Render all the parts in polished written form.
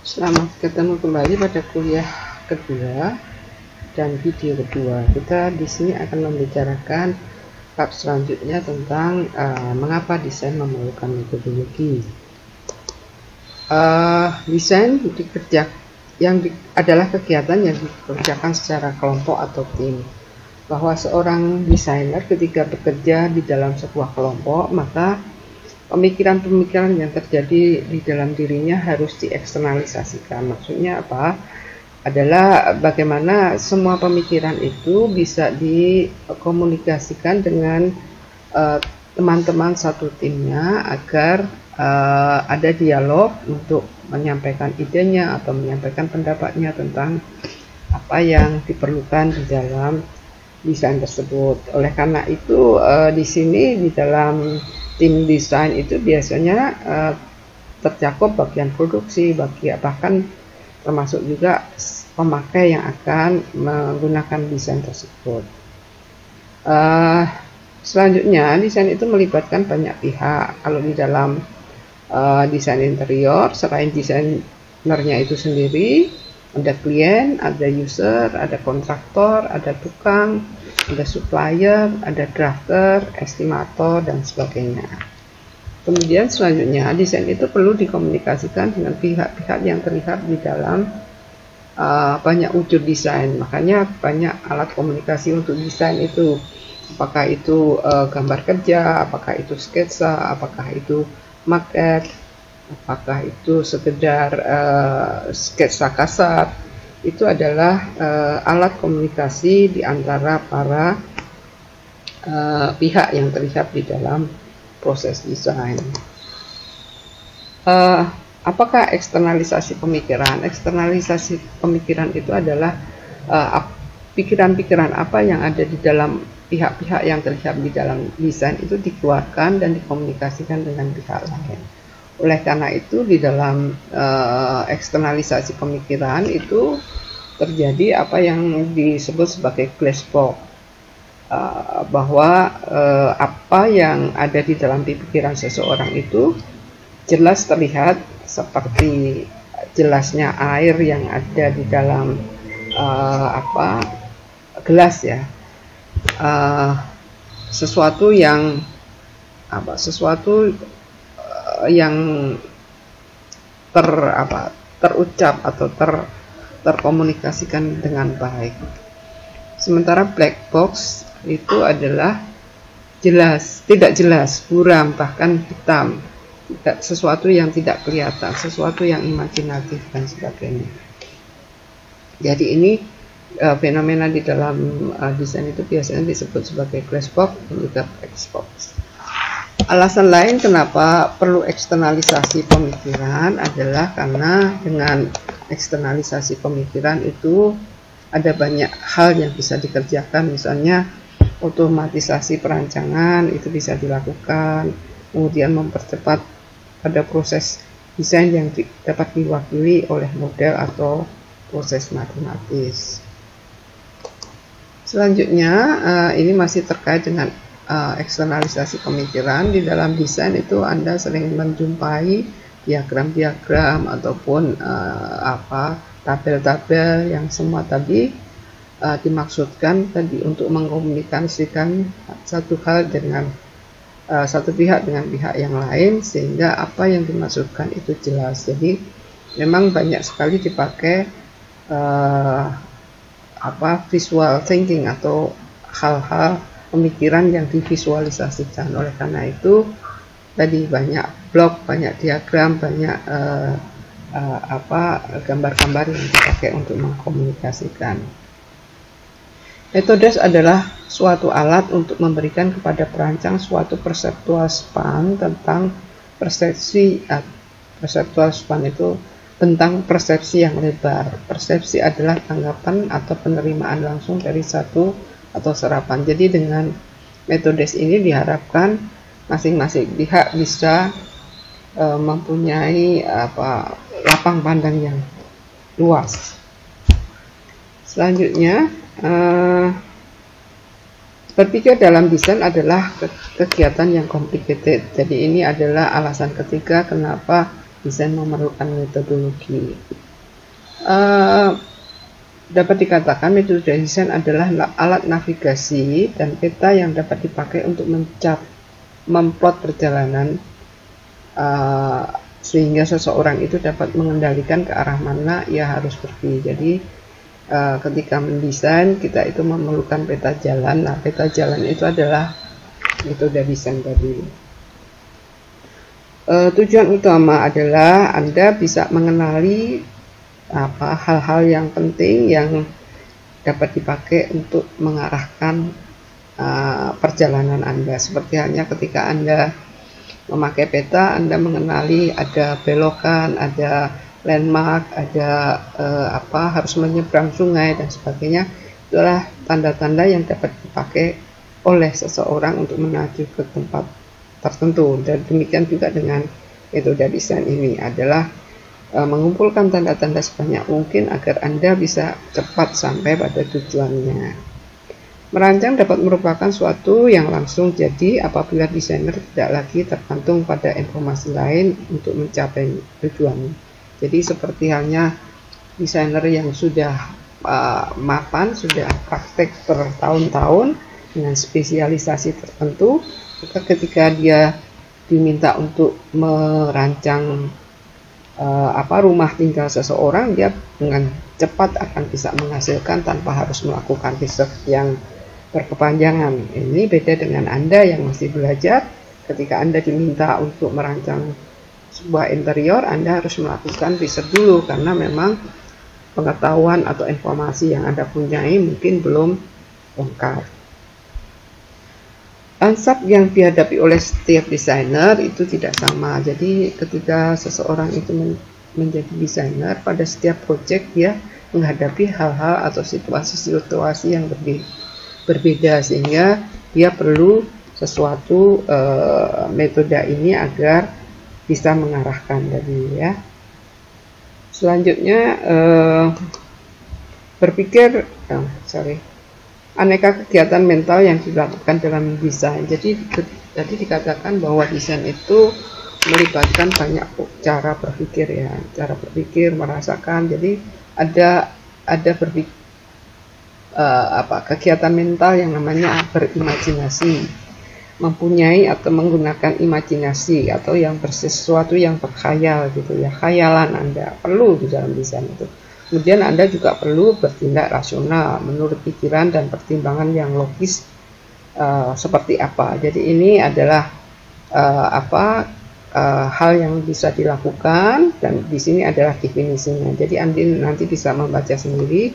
Selamat ketemu kembali pada kuliah kedua dan video kedua. Kita di sini akan membicarakan bab selanjutnya tentang mengapa desain memerlukan metodologi. Desain adalah kegiatan yang dikerjakan secara kelompok atau tim. Bahwa seorang desainer ketika bekerja di dalam sebuah kelompok, maka pemikiran-pemikiran yang terjadi di dalam dirinya harus dieksternalisasikan. Maksudnya apa? Adalah bagaimana semua pemikiran itu bisa dikomunikasikan dengan teman-teman satu timnya agar ada dialog untuk menyampaikan idenya atau menyampaikan pendapatnya tentang apa yang diperlukan di dalam desain tersebut. Oleh karena itu di sini di dalam tim desain itu biasanya tercakup bagian produksi, bahkan termasuk juga pemakai yang akan menggunakan desain tersebut. Selanjutnya, desain itu melibatkan banyak pihak. Kalau di dalam desain interior, selain desainernya itu sendiri, ada klien, ada user, ada kontraktor, ada tukang, ada supplier, ada drafter, estimator, dan sebagainya. Kemudian selanjutnya, desain itu perlu dikomunikasikan dengan pihak-pihak yang terlihat di dalam banyak wujud desain. Makanya banyak alat komunikasi untuk desain itu. Apakah itu gambar kerja, apakah itu sketsa, apakah itu maket, apakah itu sekedar sketsa kasar. Itu adalah alat komunikasi di antara para pihak yang terlihat di dalam proses desain. Apakah eksternalisasi pemikiran? Eksternalisasi pemikiran itu adalah pikiran-pikiran apa yang ada di dalam pihak-pihak yang terlihat di dalam desain itu dikeluarkan dan dikomunikasikan dengan pihak lain. Oleh karena itu di dalam eksternalisasi pemikiran itu terjadi apa yang disebut sebagai glass box, bahwa apa yang ada di dalam pikiran seseorang itu jelas terlihat seperti jelasnya air yang ada di dalam gelas ya. Sesuatu yang terucap atau terkomunikasikan dengan baik. Sementara black box itu adalah tidak jelas, buram, bahkan hitam, sesuatu yang tidak kelihatan, sesuatu yang imajinatif dan sebagainya. Jadi ini fenomena di dalam desain itu biasanya disebut sebagai glass box dan juga black box. Alasan lain kenapa perlu eksternalisasi pemikiran adalah karena dengan eksternalisasi pemikiran itu ada banyak hal yang bisa dikerjakan, misalnya otomatisasi perancangan itu bisa dilakukan, kemudian mempercepat pada proses desain yang dapat diwakili oleh model atau proses matematis. Selanjutnya ini masih terkait dengan eksternalisasi pemikiran. Di dalam desain itu Anda sering menjumpai diagram-diagram ataupun tabel-tabel yang semua tadi dimaksudkan tadi untuk mengkomunikasikan satu pihak dengan pihak yang lain sehingga apa yang dimaksudkan itu jelas. Jadi memang banyak sekali dipakai visual thinking atau hal-hal pemikiran yang divisualisasikan. Oleh karena itu tadi banyak blok, banyak diagram, banyak gambar-gambar yang dipakai untuk mengkomunikasikan. Metode adalah suatu alat untuk memberikan kepada perancang suatu perseptual span tentang persepsi. Perseptual span itu tentang persepsi yang lebar. Persepsi adalah tanggapan atau penerimaan langsung dari satu atau serapan. Jadi dengan metode ini diharapkan masing-masing pihak bisa mempunyai lapang pandang yang luas. Selanjutnya, berpikir dalam desain adalah kegiatan yang complicated. Jadi ini adalah alasan ketiga kenapa desain memerlukan metodologi. Dapat dikatakan metode desain adalah alat navigasi dan peta yang dapat dipakai untuk memplot perjalanan sehingga seseorang itu dapat mengendalikan ke arah mana ia harus pergi. Jadi ketika mendesain kita itu memerlukan peta jalan. Nah, peta jalan itu adalah metode desain tadi. Tujuan utama adalah Anda bisa mengenali hal-hal yang penting yang dapat dipakai untuk mengarahkan perjalanan Anda. Seperti halnya ketika Anda memakai peta, Anda mengenali ada belokan, ada landmark, ada harus menyeberang sungai dan sebagainya. Itulah tanda-tanda yang dapat dipakai oleh seseorang untuk menuju ke tempat tertentu. Dan demikian juga dengan metode desain ini adalah mengumpulkan tanda-tanda sebanyak mungkin agar Anda bisa cepat sampai pada tujuannya. Merancang dapat merupakan suatu yang langsung jadi apabila desainer tidak lagi tergantung pada informasi lain untuk mencapai tujuannya. Jadi seperti halnya desainer yang sudah mapan, sudah praktek bertahun-tahun dengan spesialisasi tertentu, maka ketika dia diminta untuk merancang rumah tinggal seseorang, dia dengan cepat akan bisa menghasilkan tanpa harus melakukan riset yang berkepanjangan. Ini beda dengan Anda yang masih belajar. Ketika Anda diminta untuk merancang sebuah interior, Anda harus melakukan riset dulu karena memang pengetahuan atau informasi yang Anda punyai mungkin belum lengkap. Konsep yang dihadapi oleh setiap desainer itu tidak sama. Jadi ketika seseorang itu menjadi desainer, pada setiap proyek dia menghadapi hal-hal atau situasi-situasi yang berbeda sehingga dia perlu sesuatu metode ini agar bisa mengarahkan tadi ya. Selanjutnya aneka kegiatan mental yang dilakukan dalam desain. Jadi dikatakan bahwa desain itu melibatkan banyak cara berpikir ya, cara berpikir, merasakan. Jadi ada kegiatan mental yang namanya berimajinasi, mempunyai atau menggunakan imajinasi atau yang sesuatu yang berkhayal gitu ya, khayalan Anda perlu di dalam desain itu. Kemudian Anda juga perlu bertindak rasional menurut pikiran dan pertimbangan yang logis seperti apa. Jadi ini adalah hal yang bisa dilakukan dan di sini adalah definisinya. Jadi Anda nanti bisa membaca sendiri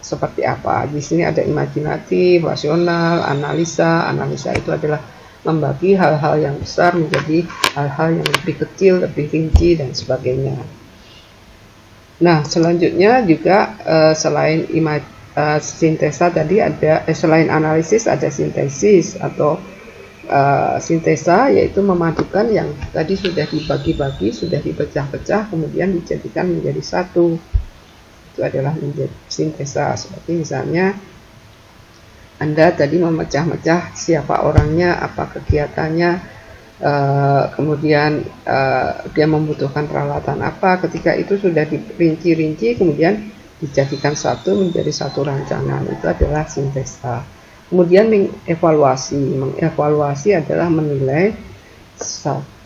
seperti apa. Di sini ada imajinatif, rasional, analisa. Analisa itu adalah membagi hal-hal yang besar menjadi hal-hal yang lebih kecil, lebih rinci dan sebagainya. Nah, selanjutnya juga selain sintesa tadi ada selain analisis ada sintesis atau sintesa, yaitu memadukan yang tadi sudah dibagi-bagi, sudah dipecah-pecah kemudian dijadikan menjadi satu. Itu adalah menjadi sintesa. Seperti misalnya Anda tadi memecah-mecah siapa orangnya, apa kegiatannya, kemudian dia membutuhkan peralatan apa. Ketika itu sudah dirinci-rinci kemudian dijadikan satu menjadi satu rancangan, itu adalah sintesa. Kemudian mengevaluasi adalah menilai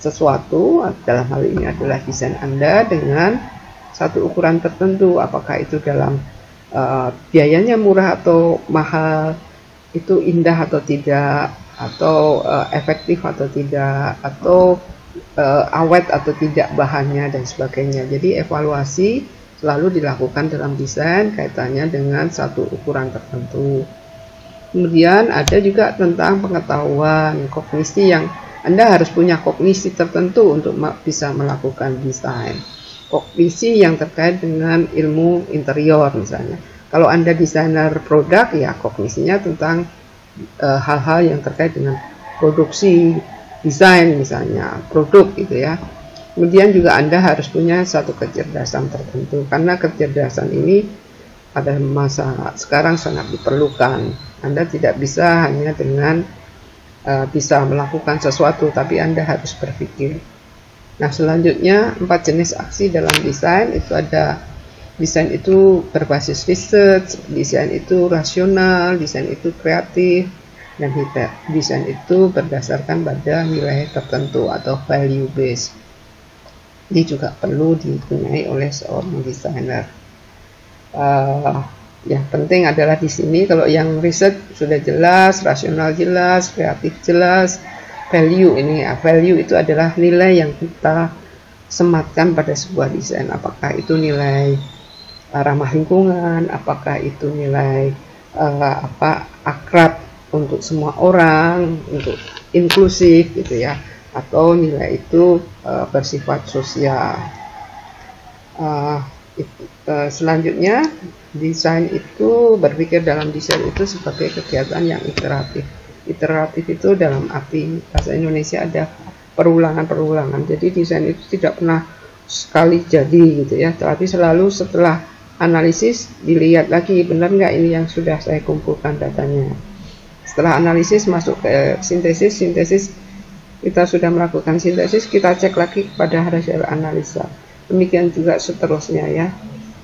sesuatu, dalam hal ini adalah desain Anda dengan satu ukuran tertentu, apakah itu dalam biayanya murah atau mahal, itu indah atau tidak, atau efektif atau tidak, atau awet atau tidak bahannya dan sebagainya. Jadi evaluasi selalu dilakukan dalam desain kaitannya dengan satu ukuran tertentu. Kemudian ada juga tentang pengetahuan, kognisi, yang Anda harus punya kognisi tertentu untuk bisa melakukan desain. Kognisi yang terkait dengan ilmu interior misalnya. Kalau Anda desainer produk, ya kognisinya tentang hal-hal yang terkait dengan produksi, desain misalnya, produk gitu ya. Kemudian juga Anda harus punya satu kecerdasan tertentu, karena kecerdasan ini pada masa sekarang sangat diperlukan. Anda tidak bisa hanya dengan bisa melakukan sesuatu, tapi Anda harus berpikir. Nah, selanjutnya 4 jenis aksi dalam desain itu ada desain itu berbasis research, desain itu rasional, desain itu kreatif, dan desain itu berdasarkan pada nilai tertentu atau value based. Ini juga perlu dipunyai oleh seorang desainer. Yang penting adalah di sini kalau yang research sudah jelas, rasional jelas, kreatif jelas, value ini ya, value itu adalah nilai yang kita sematkan pada sebuah desain. Apakah itu nilai ramah lingkungan, apakah itu nilai akrab untuk semua orang, untuk inklusif gitu ya, atau nilai itu bersifat sosial. Selanjutnya desain itu berpikir dalam desain itu sebagai kegiatan yang iteratif. Iteratif itu dalam arti bahasa Indonesia ada perulangan-perulangan. Jadi desain itu tidak pernah sekali jadi gitu ya, tapi selalu setelah analisis dilihat lagi benar nggak ini yang sudah saya kumpulkan datanya. Setelah analisis masuk ke sintesis kita sudah melakukan sintesis, kita cek lagi pada hasil analisa. Demikian juga seterusnya ya.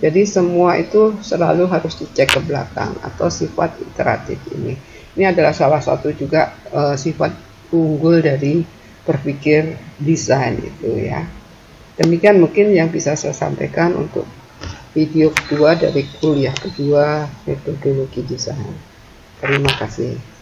Jadi semua itu selalu harus dicek ke belakang atau sifat iteratif ini. Ini adalah salah satu juga sifat unggul dari berpikir desain itu ya. Demikian mungkin yang bisa saya sampaikan untuk video kedua dari kuliah kedua metodologi desain. Terima kasih.